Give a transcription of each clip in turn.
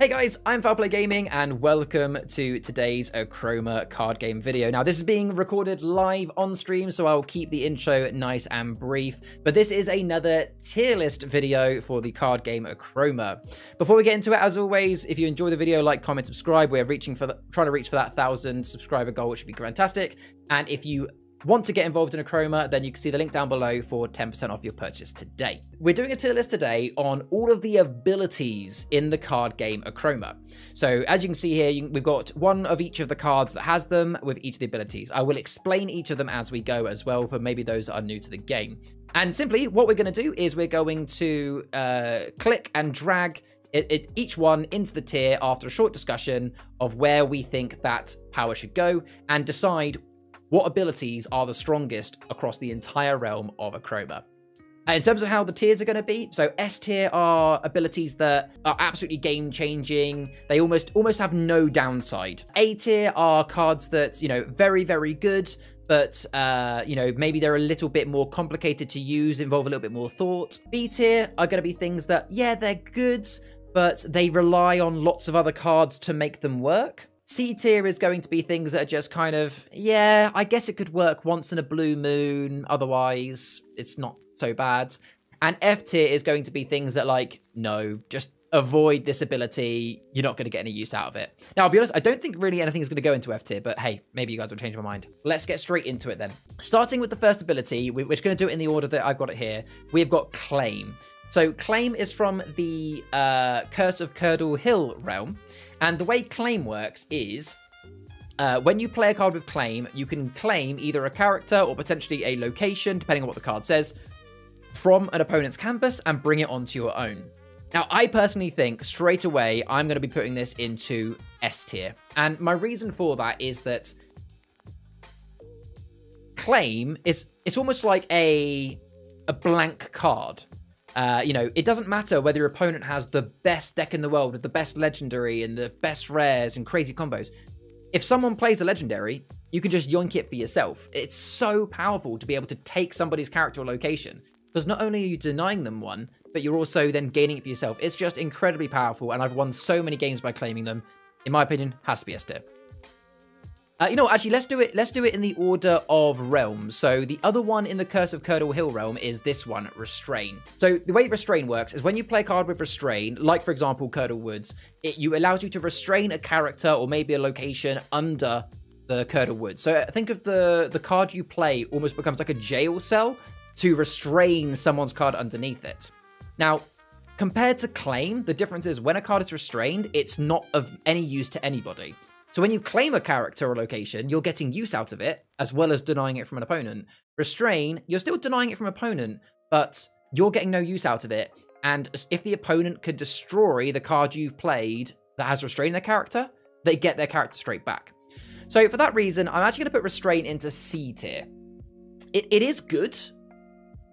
Hey guys, I'm Foul Play Gaming and welcome to today's Achroma card game video. Now this is being recorded live on stream, so I'll keep the intro nice and brief, but this is another tier list video for the card game Achroma. Before we get into it, as always, if you enjoy the video, like, comment, subscribe. We're trying to reach for that 1,000 subscriber goal, which would be fantastic. And if you want to get involved in Achroma, then you can see the link down below for 10% off your purchase today. We're doing a tier list today on all of the abilities in the card game Achroma. So as you can see here, we've got one of each of the cards that has them with each of the abilities. I will explain each of them as we go as well for maybe those that are new to the game. And simply what we're going to do is we're going to click and drag each one into the tier after a short discussion of where we think that power should go and decide what abilities are the strongest across the entire realm of Achroma. In terms of how the tiers are going to be, so S tier are abilities that are absolutely game-changing. They almost have no downside. A tier are cards that, very, very good, but, maybe they're a little bit more complicated to use, involve a little bit more thought. B tier are going to be things that, yeah, they're good, but they rely on lots of other cards to make them work. C tier is going to be things that are just kind of, yeah, I guess it could work once in a blue moon. Otherwise, it's not so bad. And F tier is going to be things that like, no, just avoid this ability. You're not going to get any use out of it. Now, I'll be honest, I don't think really anything is going to go into F tier, but hey, maybe you guys will change my mind. Let's get straight into it then. Starting with the first ability, we're going to do it in the order that I've got it here. We've got Claim. So Claim is from the Curse of Curdle Hill realm. And the way Claim works is when you play a card with Claim, you can claim either a character or potentially a location, depending on what the card says, from an opponent's canvas and bring it onto your own. Now, I personally think straight away, I'm going to be putting this into S tier. And my reason for that is that Claim it's almost like a blank card. It doesn't matter whether your opponent has the best deck in the world with the best legendary and the best rares and crazy combos. If someone plays a legendary, you can just yoink it for yourself. It's so powerful to be able to take somebody's character or location, because not only are you denying them one, but you're also then gaining it for yourself. It's just incredibly powerful, and I've won so many games by claiming them. In my opinion, has to be S tier. Actually, let's do it in the order of realms. So the other one in the Curse of Curdle Hill realm is this one, Restrain. So the way Restrain works is when you play a card with Restrain, like for example, Curdle Woods, it allows you to restrain a character or maybe a location under the Curdle Woods. So think of the card you play almost becomes like a jail cell to restrain someone's card underneath it. Now, compared to Claim, the difference is when a card is restrained, it's not of any use to anybody. So when you claim a character or location, you're getting use out of it, as well as denying it from an opponent. Restrain, you're still denying it from an opponent, but you're getting no use out of it. And if the opponent could destroy the card you've played that has restrained their character, they get their character straight back. So for that reason, I'm actually going to put Restrain into C tier. It is good.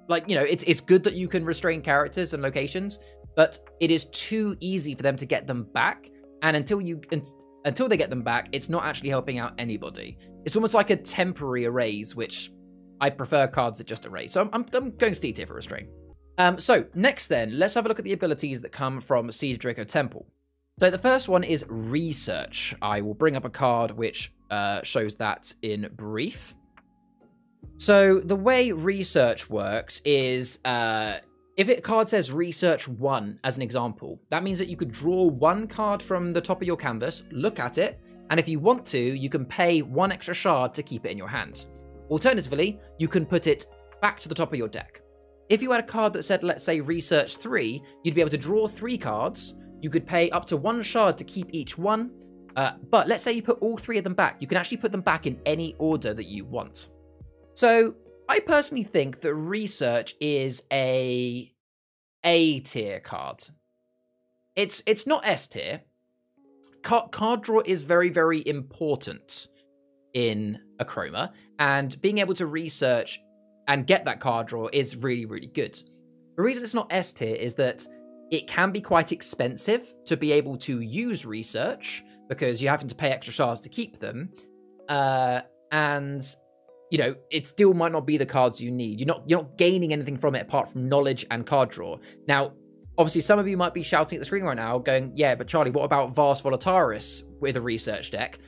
Like, it's good that you can restrain characters and locations, but it is too easy for them to get them back. And until they get them back, it's not actually helping out anybody. It's almost like a temporary erase, which I prefer cards that just erase. So I'm going C tier for Restrain. So next then, let's have a look at the abilities that come from Siege Draco Temple. So the first one is Research. I will bring up a card which shows that in brief. So the way Research works is if a card says Research 1 as an example, that means that you could draw one card from the top of your canvas, look at it, and if you want to, you can pay one extra shard to keep it in your hand. Alternatively, you can put it back to the top of your deck. If you had a card that said, let's say, Research 3, you'd be able to draw 3 cards. You could pay up to 1 shard to keep each one. But let's say you put all 3 of them back. You can actually put them back in any order that you want. So I personally think that Research is a tier card. It's not S tier. Card draw is very, very important in Achroma, and being able to research and get that card draw is really, really good. The reason it's not S tier is that it can be quite expensive to be able to use Research because you're having to pay extra shards to keep them, and it still might not be the cards you need. You're not gaining anything from it apart from knowledge and card draw. Now, Obviously, some of you might be shouting at the screen right now going, yeah, but Charlie, what about Vast Volataris with a research deck?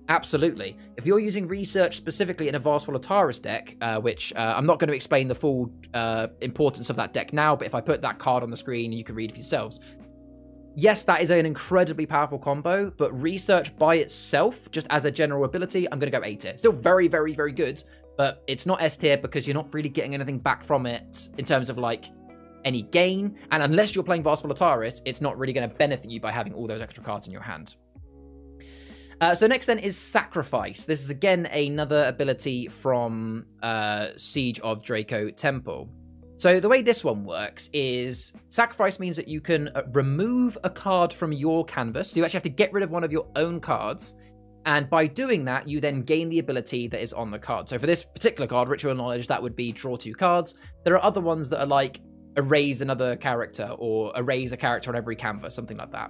Absolutely. If you're using research specifically in a Vast Volataris deck, which I'm not going to explain the full importance of that deck now, but if I put that card on the screen, you can read it for yourselves. Yes, that is an incredibly powerful combo, but research by itself, just as a general ability, I'm going to go A tier. Still very, very, very good, but it's not S tier because you're not really getting anything back from it in terms of like any gain. And unless you're playing Vast Volataris, it's not really going to benefit you by having all those extra cards in your hand. So next then is Sacrifice. This is again another ability from Siege of Draco Temple. So the way this one works is Sacrifice means that you can remove a card from your canvas. So you actually have to get rid of one of your own cards. And by doing that, you then gain the ability that is on the card. So for this particular card, Ritual Knowledge, that would be draw 2 cards. There are other ones that are like erase another character or erase a character on every canvas, something like that.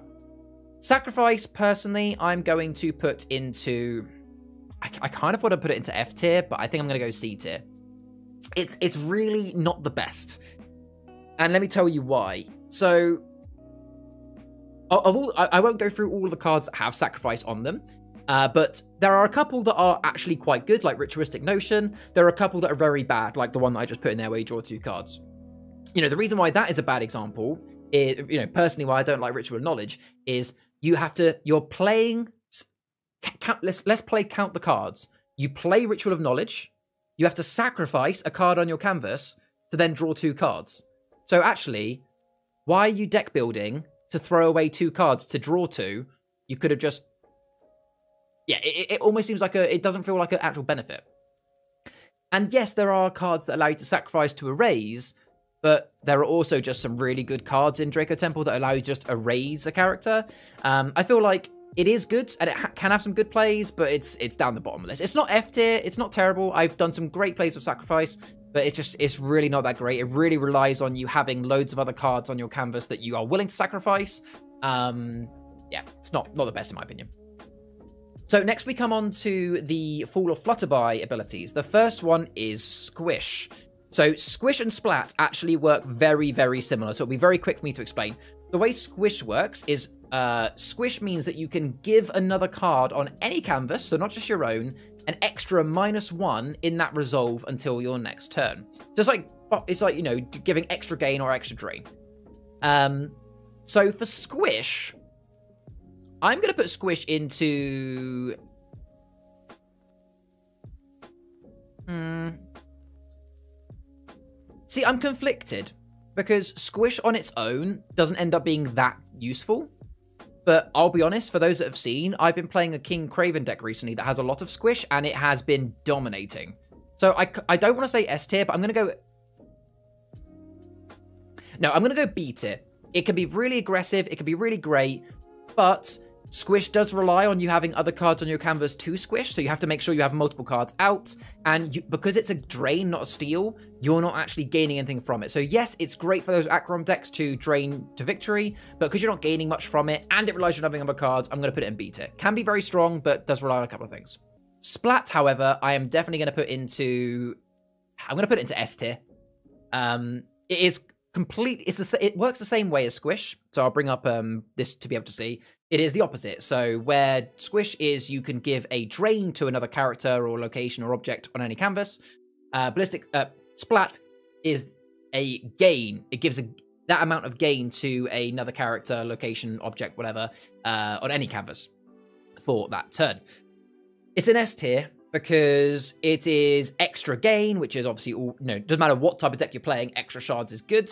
Sacrifice, personally, I'm going to put into... I kind of want to put it into F tier, but I think I'm going to go C tier. It's really not the best. And let me tell you why. So, I won't go through all the cards that have Sacrifice on them, but there are a couple that are actually quite good, like Ritualistic Notion. There are a couple that are very bad, like the one that I just put in there where you draw 2 cards. You know, the reason why that is a bad example, is, you know, personally why I don't like Ritual Knowledge, is you're playing, let's play Count the Cards. You play Ritual of Knowledge, you have to sacrifice a card on your canvas to then draw 2 cards. So actually, why are you deck building to throw away 2 cards to draw 2? You could have just... Yeah, it almost seems like it doesn't feel like an actual benefit. And yes, there are cards that allow you to sacrifice to erase, but there are also just some really good cards in Draco Temple that allow you to just erase a character. I feel like it is good, and it can have some good plays, but it's down the bottom of the list. It's not F tier, it's not terrible. I've done some great plays of Sacrifice, but it's really not that great. It really relies on you having loads of other cards on your canvas that you are willing to sacrifice. Yeah, it's not the best in my opinion. So next we come on to the Fall of Flutterby abilities. The first one is Squish. So Squish and Splat actually work very, very similar, so it'll be very quick for me to explain. The way Squish works is Squish means that you can give another card on any canvas, so not just your own, an extra -1 in that resolve until your next turn. Just like, it's like, you know, giving extra gain or extra drain. So for Squish, I'm going to put Squish into... See, I'm conflicted, because Squish on its own doesn't end up being that useful. But I'll be honest, for those that have seen, I've been playing a King Craven deck recently that has a lot of Squish, and it has been dominating. So I don't want to say S tier, but I'm going to go... No, I'm going to go B tier. It can be really aggressive, it can be really great, but Squish does rely on you having other cards on your canvas to squish, so you have to make sure you have multiple cards out, and because it's a drain, not a steal, you're not actually gaining anything from it. So yes, it's great for those Achroma decks to drain to victory, but because you're not gaining much from it, and it relies on having other cards, I'm going to put it in B tier. Can be very strong, but does rely on a couple of things. Splat, however, I am definitely going to put into... I'm going to put it into S tier. It is complete... It works the same way as Squish, so I'll bring up this to be able to see. It is the opposite. So where Squish is, you can give a drain to another character or location or object on any canvas. Splat is a gain. It gives that amount of gain to another character, location, object, whatever, on any canvas for that turn. It's an S tier because it is extra gain, which is obviously all, you know, doesn't matter what type of deck you're playing, extra shards is good.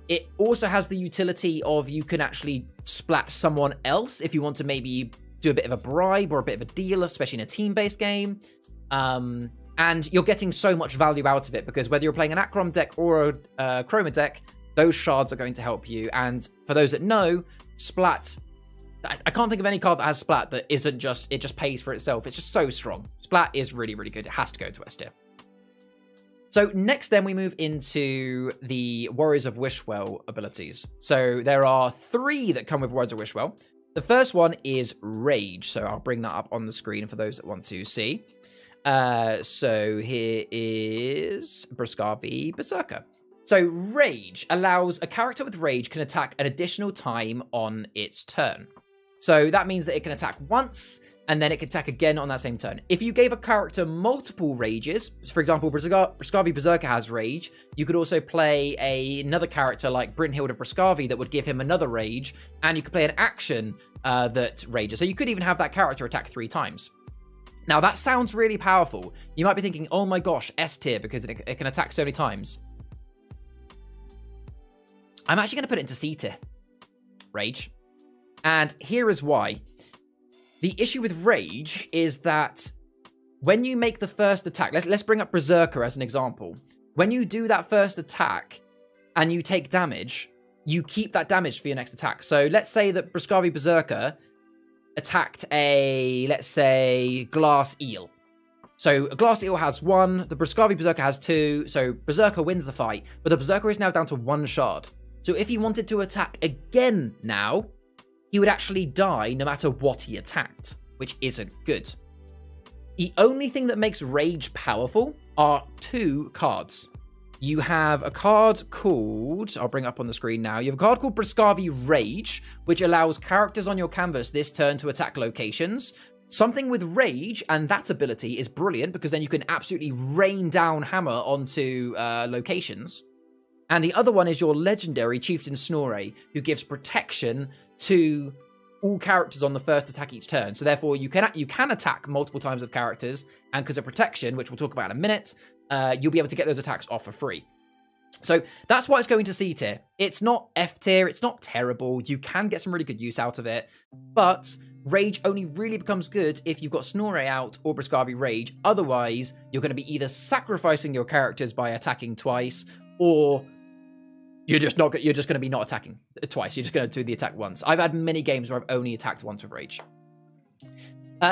It also has the utility of you can actually splat someone else if you want to maybe do a bit of a bribe or a bit of a deal, especially in a team-based game. And you're getting so much value out of it because whether you're playing an Achroma deck or a Achroma deck, those shards are going to help you. And for those that know, Splat, I can't think of any card that has Splat that isn't just, it just pays for itself. It's just so strong. Splat is really, really good. It has to go to S tier. So next then we move into the Warriors of Wishwell abilities. So there are 3 that come with Warriors of Wishwell. The first one is Rage. So I'll bring that up on the screen for those that want to see. So here is Briscar v Berserker. So Rage allows a character with Rage can attack an additional time on its turn. So that means that it can attack once, and then it can attack again on that same turn. If you gave a character multiple rages, for example, Brascavi Berserker has Rage, you could also play another character like Brynhild of Brascavi that would give him another Rage, and you could play an action that rages. So you could even have that character attack 3 times. Now that sounds really powerful. You might be thinking, oh my gosh, S tier, because it can attack so many times. I'm actually going to put it into C tier, Rage. And here is why. The issue with Rage is that when you make the first attack, let's bring up Berserker as an example. When you do that first attack and you take damage, you keep that damage for your next attack. So let's say that Brascavi Berserker attacked a, let's say, Glass Eel. So a Glass Eel has 1, the Brascavi Berserker has 2, so Berserker wins the fight, but the Berserker is now down to 1 shard. So if he wanted to attack again now, he would actually die no matter what he attacked, which isn't good. The only thing that makes Rage powerful are 2 cards. You have a card called, I'll bring it up on the screen now, you have a card called Brascavi Rage, which allows characters on your canvas this turn to attack locations. Something with Rage and that ability is brilliant because then you can absolutely rain down hammer onto locations. And the other one is your legendary Chieftain Snorre, who gives protection to all characters on the first attack each turn. So therefore, you can attack multiple times with characters, and because of protection, which we'll talk about in a minute, you'll be able to get those attacks off for free. So that's why it's going to C tier. It's not F tier, it's not terrible, you can get some really good use out of it, but Rage only really becomes good if you've got Snorre out or Brascavi Rage. Otherwise, you're going to be either sacrificing your characters by attacking twice, or you're just going to be not attacking twice. You're just going to do the attack once. I've had many games where I've only attacked once with Rage.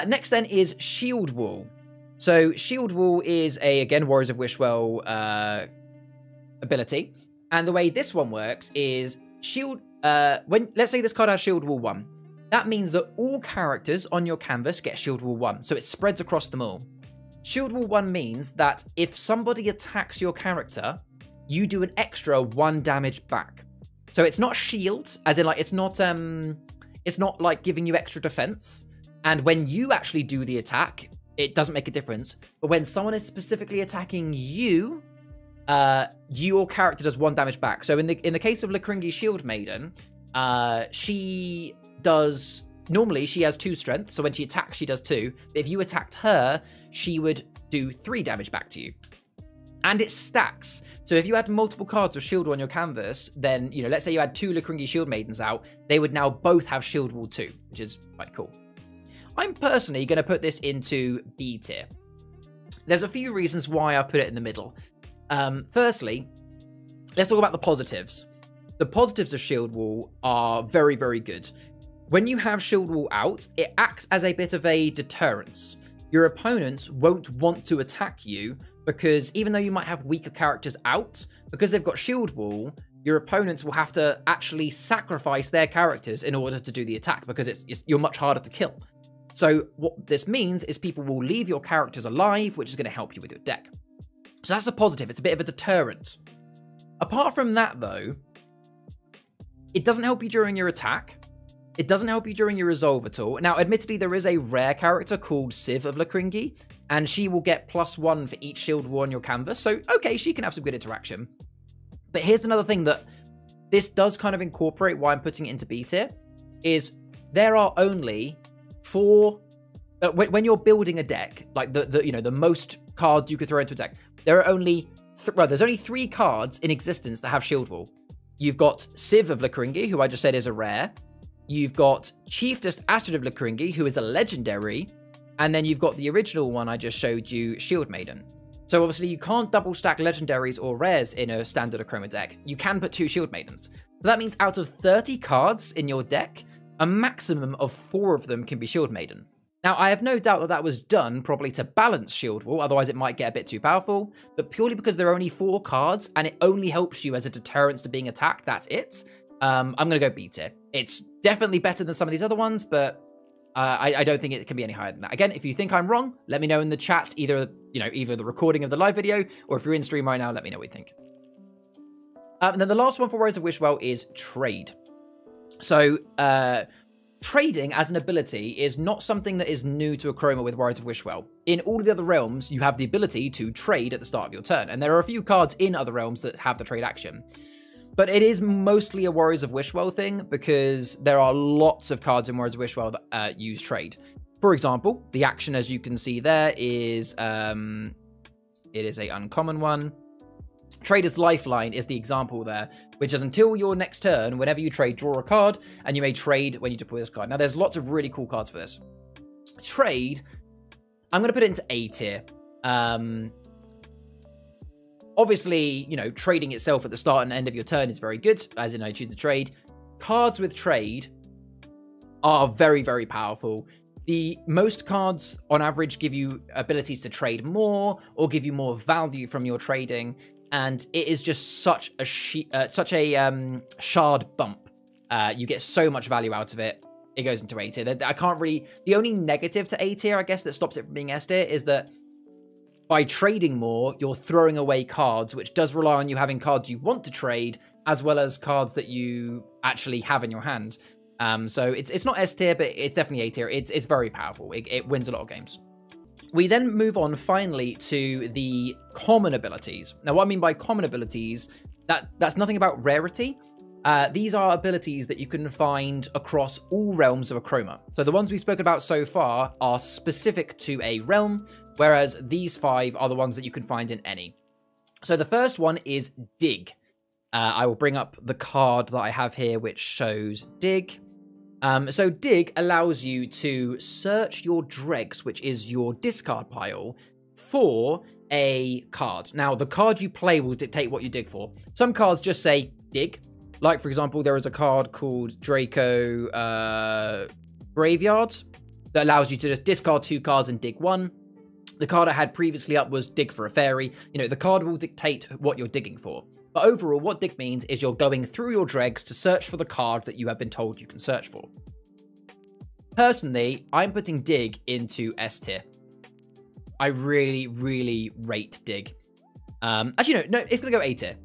Next then is Shield Wall. So Shield Wall is again, Warriors of Wishwell ability. And the way this one works is let's say this card has Shield Wall 1. That means that all characters on your canvas get Shield Wall 1. So it spreads across them all. Shield Wall 1 means that if somebody attacks your character, you do an extra 1 damage back. So it's not shield, as in like it's not like giving you extra defense. And when you actually do the attack, it doesn't make a difference. But when someone is specifically attacking you, your character does 1 damage back. So in the case of Lakringi Shield Maiden, normally she has 2 strength. So when she attacks, she does 2. But if you attacked her, she would do 3 damage back to you. And it stacks. So if you had multiple cards with Shield Wall on your canvas, then, you know, let's say you had 2 Lakringi Shield Maidens out, they would now both have Shield Wall 2, which is quite cool. I'm personally going to put this into B tier. There's a few reasons why I've put it in the middle. Firstly, let's talk about the positives. The positives of Shield Wall are very, very good. When you have Shield Wall out, it acts as a bit of a deterrence. Your opponents won't want to attack you because even though you might have weaker characters out, because they've got Shield Wall, your opponents will have to actually sacrifice their characters in order to do the attack because you're much harder to kill. So what this means is people will leave your characters alive, which is going to help you with your deck. So that's the positive. It's a bit of a deterrent. Apart from that, though, it doesn't help you during your attack. It doesn't help you during your resolve at all. Now, admittedly, there is a rare character called Civ of Lakringi, and she will get +1 for each Shield Wall on your canvas. So, okay, she can have some good interaction. But here's another thing that this does kind of incorporate why I'm putting it into B tier, is there are only 4... when you're building a deck, like the most cards you could throw into a deck, there are only... there's only 3 cards in existence that have Shield Wall. You've got Civ of Lakringi, who I just said is a rare. You've got Chiefess Astrid of Lakringi, who is a legendary. And then you've got the original one I just showed you, Shield Maiden. So obviously you can't double stack legendaries or rares in a standard Achroma deck. You can put 2 Shield Maidens. So that means out of 30 cards in your deck, a maximum of 4 of them can be Shield Maiden. Now, I have no doubt that that was done probably to balance Shield Wall, otherwise it might get a bit too powerful, but purely because there are only 4 cards and it only helps you as a deterrence to being attacked, that's it. I'm going to go B tier. It's definitely better than some of these other ones, but I don't think it can be any higher than that. Again, if you think I'm wrong, let me know in the chat, either the recording of the live video, or if you're in stream right now, let me know what you think. And then the last one for Warriors of Wishwell is trade. So, trading as an ability is not something that is new to Achroma with Warriors of Wishwell. In all of the other realms, you have the ability to trade at the start of your turn, and there are a few cards in other realms that have the trade action. But it is mostly a Warriors of Wishwell thing, because there are lots of cards in Warriors of Wishwell that use trade. For example, the action, as you can see there, is it is a uncommon one. Trader's Lifeline is the example there, which is until your next turn, whenever you trade, draw a card, and you may trade when you deploy this card. Now, there's lots of really cool cards for this. Trade, I'm going to put it into A tier. Obviously, you know, trading itself at the start and end of your turn is very good, as in I choose to trade. Cards with trade are very, very powerful. The most cards, on average, give you abilities to trade more or give you more value from your trading. And it is just such a shard bump. You get so much value out of it. It goes into A tier. I can't really... The only negative to A tier, I guess, that stops it from being S tier is that by trading more, you're throwing away cards, which does rely on you having cards you want to trade, as well as cards that you actually have in your hand. So it's not S tier, but it's definitely A tier. It's very powerful. It wins a lot of games. We then move on finally to the common abilities. Now, what I mean by common abilities, that's nothing about rarity. These are abilities that you can find across all realms of Achroma. So the ones we've spoken about so far are specific to a realm, whereas these 5 are the ones that you can find in any. So the first one is Dig. I will bring up the card that I have here, which shows Dig. So Dig allows you to search your dregs, which is your discard pile, for a card. Now, the card you play will dictate what you dig for. Some cards just say Dig. Like, for example, there is a card called Draco Graveyard that allows you to just discard 2 cards and dig 1. The card I had previously up was Dig for a Fairy. You know, the card will dictate what you're digging for. But overall, what Dig means is you're going through your dregs to search for the card that you have been told you can search for. Personally, I'm putting Dig into S tier. I really, really rate Dig. Actually, no, it's going to go A tier.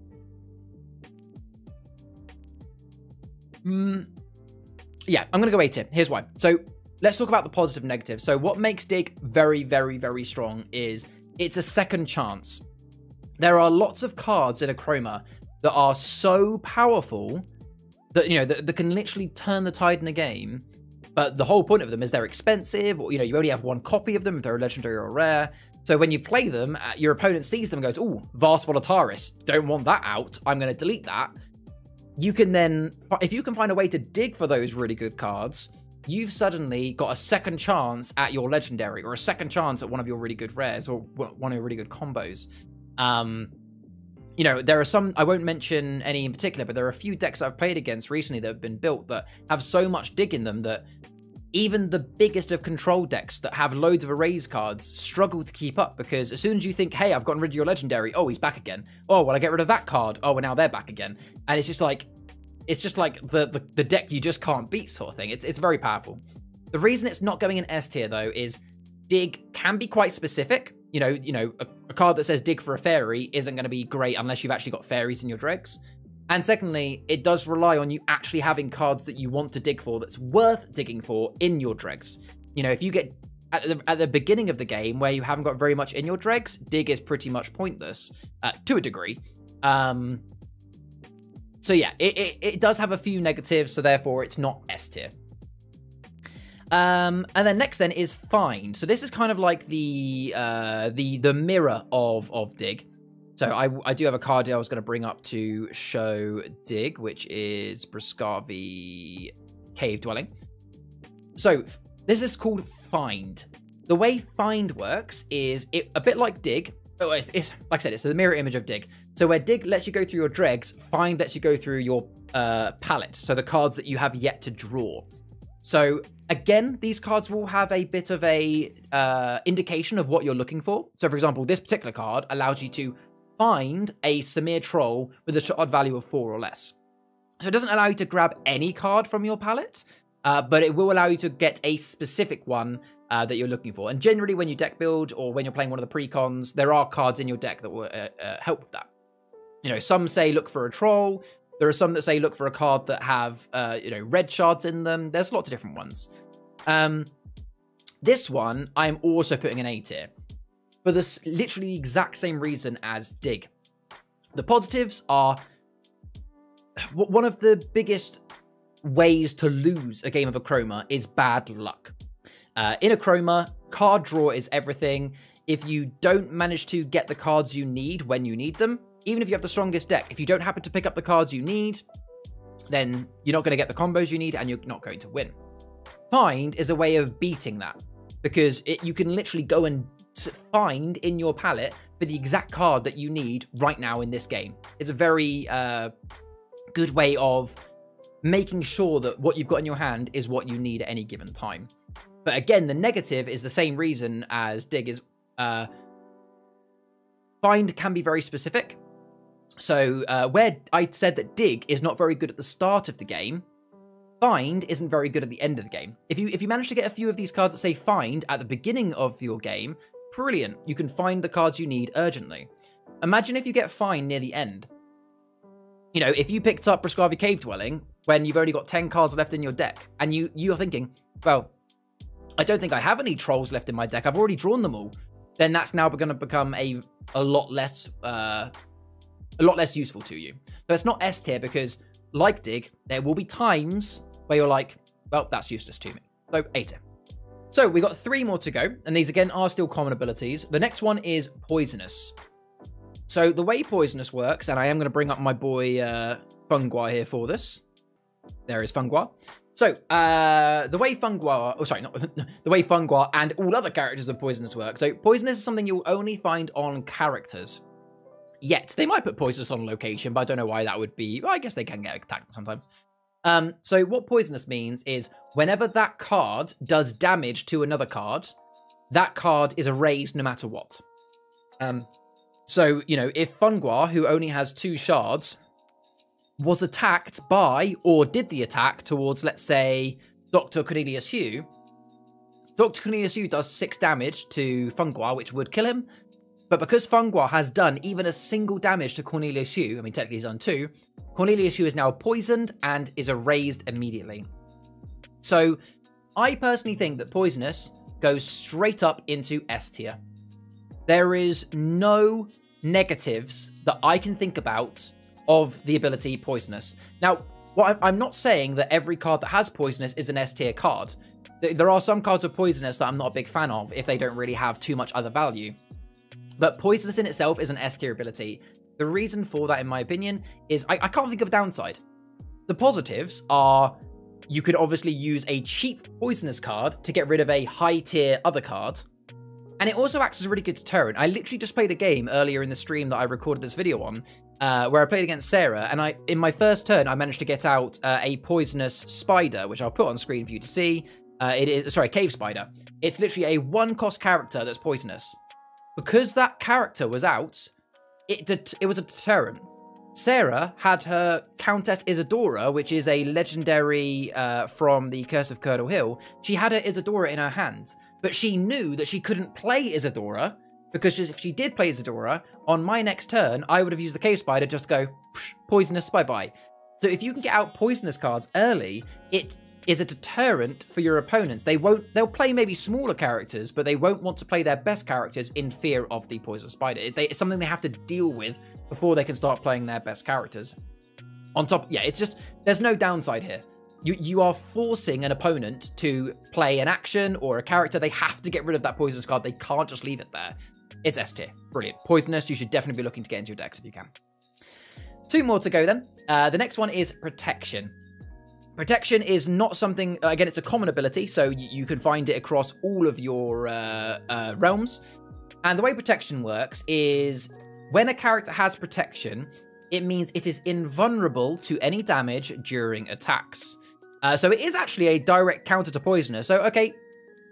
Yeah, I'm going to go A tier. Here's why. So let's talk about the positive and negative. So what makes Dig very, very, very strong is it's a second chance. There are lots of cards in Achroma that are so powerful that, you know, that can literally turn the tide in a game. But the whole point of them is they're expensive, or, you know, you only have 1 copy of them if they're a legendary or a rare. So when you play them, your opponent sees them and goes, "Ooh, Vast Volataris, don't want that out. I'm going to delete that." You can then, if you can find a way to dig for those really good cards, you've suddenly got a second chance at your legendary, or a second chance at one of your really good rares, or one of your really good combos. You know, there are some, I won't mention any in particular, but there are a few decks I've played against recently that have been built that have so much dig in them that even the biggest of control decks that have loads of erase cards struggle to keep up, because as soon as you think, hey, I've gotten rid of your legendary, oh, he's back again. Oh, well, I get rid of that card. Oh, well, now they're back again. And it's just like the deck you just can't beat sort of thing. It's very powerful. The reason it's not going in S tier, though, is Dig can be quite specific. You know, a card that says Dig for a Fairy isn't going to be great unless you've actually got fairies in your dregs. And secondly, it does rely on you actually having cards that you want to dig for that's worth digging for in your dregs. You know, if you get at the beginning of the game where you haven't got very much in your dregs, Dig is pretty much pointless to a degree. So yeah, it does have a few negatives, so therefore it's not S tier. And then next then is Find. So this is kind of like the mirror of Dig. So I do have a card here I was going to bring up to show Dig, which is Briscavi Cave Dwelling. So this is called Find. The way Find works is a bit like Dig. Oh, it's like I said, it's the mirror image of Dig. So where Dig lets you go through your dregs, Find lets you go through your palette. So the cards that you have yet to draw. So again, these cards will have a bit of a indication of what you're looking for. So for example, this particular card allows you to find a Samir Troll with a shot value of 4 or less. So it doesn't allow you to grab any card from your palette, but it will allow you to get a specific one that you're looking for. And generally when you deck build or when you're playing one of the precons, there are cards in your deck that will help with that. You know, some say look for a troll. There are some that say look for a card that have, you know, red shards in them. There's lots of different ones. This one, I'm also putting an A tier for this literally exact same reason as Dig. The positives are one of the biggest ways to lose a game of Achroma is bad luck. In Achroma, card draw is everything. If you don't manage to get the cards you need when you need them, even if you have the strongest deck, if you don't happen to pick up the cards you need, then you're not going to get the combos you need and you're not going to win. Find is a way of beating that, because you can literally go and find in your palette for the exact card that you need right now in this game. It's a very good way of making sure that what you've got in your hand is what you need at any given time. But again, the negative is the same reason as Dig is Find can be very specific. So where I said that Dig is not very good at the start of the game, Find isn't very good at the end of the game. If you manage to get a few of these cards that say Find at the beginning of your game, brilliant. You can find the cards you need urgently. Imagine if you get Find near the end. You know, if you picked up Prescribe Cave Dwelling when you've only got 10 cards left in your deck, and you're thinking, well, I don't think I have any trolls left in my deck. I've already drawn them all. Then that's now going to become a lot less useful to you. So it's not S tier because, like Dig, there will be times where you're like, well, that's useless to me. So A tier. So we got 3 more to go, and these again are still common abilities. The next one is Poisonous. So the way Poisonous works, and I am going to bring up my boy Fungwa here for this. There is Fungwa. So the way Fungwa, oh sorry, not the way Fungwa and all other characters of Poisonous work. So Poisonous is something you'll only find on characters. Yet they might put Poisonous on location, but I don't know why that would be. Well, I guess they can get attacked sometimes. So what Poisonous means is whenever that card does damage to another card, that card is erased no matter what. So, you know, if Fungwa, who only has 2 shards, was attacked by, or did the attack towards, let's say, Dr. Cornelius Hugh, Dr. Cornelius Hugh does 6 damage to Fungwa, which would kill him. But because Fungwa has done even a single damage to Cornelius Hugh, I mean, technically he's done 2, Cornelius Hugh is now poisoned and is erased immediately. So I personally think that Poisonous goes straight up into S tier. There is no negatives that I can think about of the ability Poisonous. Now, I'm not saying that every card that has Poisonous is an S tier card. There are some cards of Poisonous that I'm not a big fan of if they don't really have too much other value. But Poisonous in itself is an S tier ability. The reason for that, in my opinion, is I can't think of a downside. The positives are you could obviously use a cheap Poisonous card to get rid of a high tier other card. And it also acts as a really good deterrent. I literally just played a game earlier in the stream that I recorded this video on, where I played against Sarah, and in my first turn, I managed to get out a Poisonous Spider, which I'll put on screen for you to see. Cave Spider. It's literally a 1-cost character that's Poisonous. Because that character was out, it was a deterrent. Sarah had her Countess Isadora, which is a legendary from the Curse of Curdle Hill. She had her Isadora in her hand, but she knew that she couldn't play Isadora, because if she did play Isadora, on my next turn, I would have used the Cave Spider just to go, Poisonous, bye-bye. So if you can get out Poisonous cards early, it is a deterrent for your opponents. They'll play maybe smaller characters, but they won't want to play their best characters in fear of the Poisonous Spider. It's something they have to deal with before they can start playing their best characters. On top, yeah, it's just, there's no downside here. You are forcing an opponent to play an action or a character. They have to get rid of that Poisonous card. They can't just leave it there. It's S tier. Brilliant. Poisonous, you should definitely be looking to get into your decks if you can. 2 more to go then. The next one is Protection. Protection is not something, again, it's a common ability, so you can find it across all of your realms. And the way Protection works is when a character has Protection, it means it is invulnerable to any damage during attacks. So it is actually a direct counter to Poisonous. So, okay,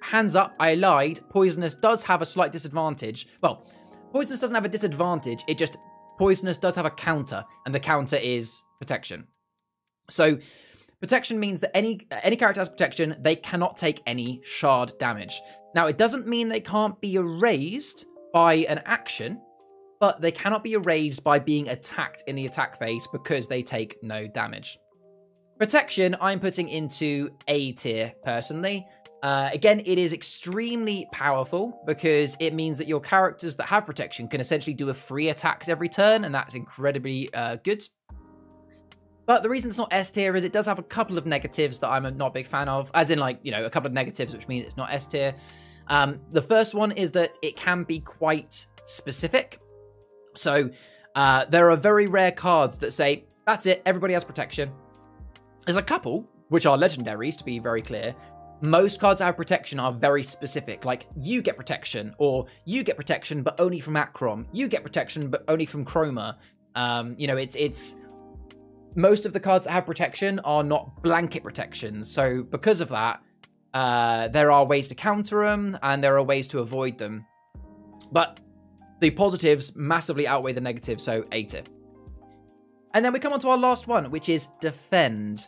hands up, I lied. Poisonous does have a slight disadvantage. Well, Poisonous doesn't have a disadvantage, it just, Poisonous does have a counter, and the counter is Protection. So Protection means that any character has Protection, they cannot take any shard damage. Now, it doesn't mean they can't be erased by an action, but they cannot be erased by being attacked in the attack phase because they take no damage. Protection, I'm putting into A tier, personally. Again, it is extremely powerful because it means that your characters that have protection can essentially do a free attacks every turn, and that's incredibly good. But the reason it's not S tier is it does have a couple of negatives that I'm not a big fan of, as in, like, you know, a couple of negatives, which means it's not S tier. The first one is that it can be quite specific. So there are very rare cards that say, that's it, everybody has protection. There's a couple, which are legendaries, to be very clear. Most cards that have protection are very specific, like you get protection, or you get protection, but only from Achroma. You get protection, but only from Chroma. You know, it's most of the cards that have protection are not blanket protections. So because of that, there are ways to counter them, and there are ways to avoid them. But the positives massively outweigh the negatives, so A tier. And then we come on to our last one, which is Defend.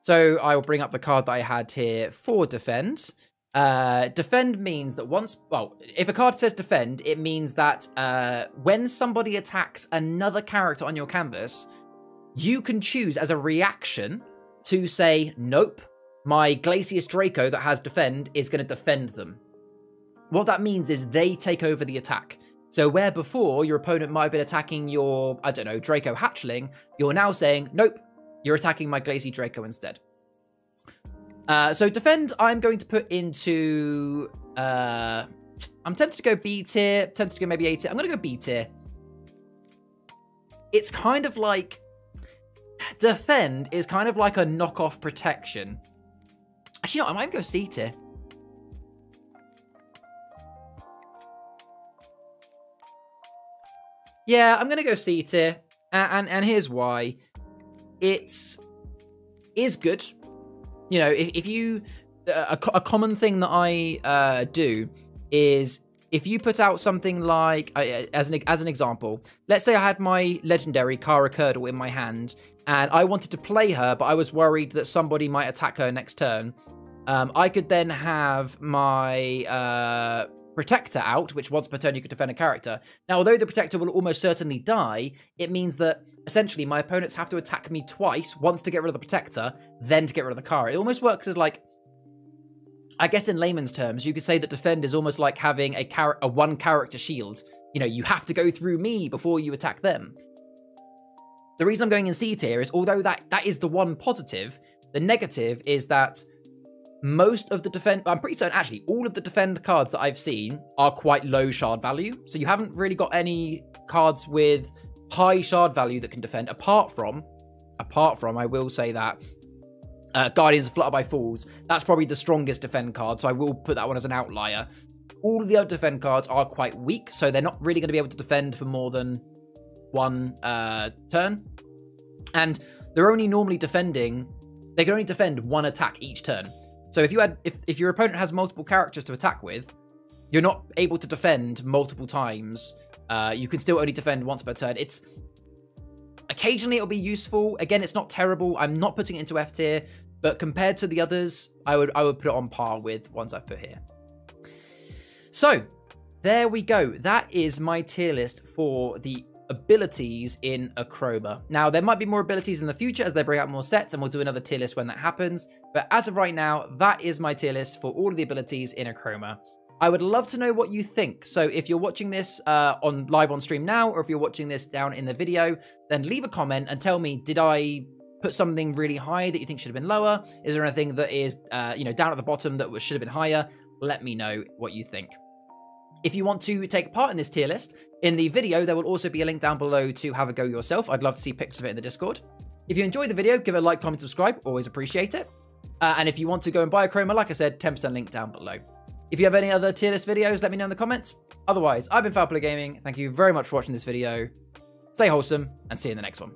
So I will bring up the card that I had here for Defend. Defend means that if a card says Defend, it means that when somebody attacks another character on your canvas, you can choose as a reaction to say, nope, my Glacius Draco that has Defend is going to defend them. What that means is they take over the attack. So where before your opponent might have been attacking your, I don't know, Draco Hatchling, you're now saying, nope, you're attacking my Glacius Draco instead. So Defend, I'm going to put into... I'm tempted to go B tier, tempted to go maybe A tier. I'm going to go B tier. It's kind of like... Defend is kind of like a knockoff Protection. Actually, no, I might go C tier. Yeah, I'm going to go C tier. And here's why. It is good. You know, if you... A common thing that I do is if you put out something like... As an example, let's say I had my legendary Curdle in my hand, and I wanted to play her, but I was worried that somebody might attack her next turn. I could then have my... Protector out, which once per turn you could defend a character. Now, although the Protector will almost certainly die, it means that essentially my opponents have to attack me twice, once to get rid of the Protector, then to get rid of the card. It almost works as like, I guess in layman's terms, you could say that Defend is almost like having a one character shield. You know, you have to go through me before you attack them. The reason I'm going in C tier is, although that is the one positive, the negative is that most of the Defend... I'm pretty certain, actually, all of the Defend cards that I've seen are quite low shard value. So you haven't really got any cards with high shard value that can defend, apart from, I will say that, Guardians of Flutterby Falls. That's probably the strongest Defend card, so I will put that one as an outlier. All of the other Defend cards are quite weak, so they're not really going to be able to defend for more than one turn. And they're only normally defending... They can only defend one attack each turn. So if your opponent has multiple characters to attack with, you're not able to defend multiple times. You can still only defend once per turn. It's occasionally it'll be useful. Again, it's not terrible. I'm not putting it into F tier, but compared to the others, I would put it on par with ones I've put here. So there we go. That is my tier list for the abilities in Achroma. Now, there might be more abilities in the future as they bring out more sets, and we'll do another tier list when that happens. But as of right now, that is my tier list for all of the abilities in Achroma. I would love to know what you think. So if you're watching this live on stream now, or if you're watching this down in the video, then leave a comment and tell me, did I put something really high that you think should have been lower? Is there anything that is down at the bottom that should have been higher? Let me know what you think. If you want to take part in this tier list, in the video, there will also be a link down below to have a go yourself. I'd love to see pics of it in the Discord. If you enjoyed the video, give it a like, comment, subscribe. Always appreciate it. And if you want to go and buy Achroma, like I said, 10% link down below. If you have any other tier list videos, let me know in the comments. Otherwise, I've been Foul Play Gaming. Thank you very much for watching this video. Stay wholesome, and see you in the next one.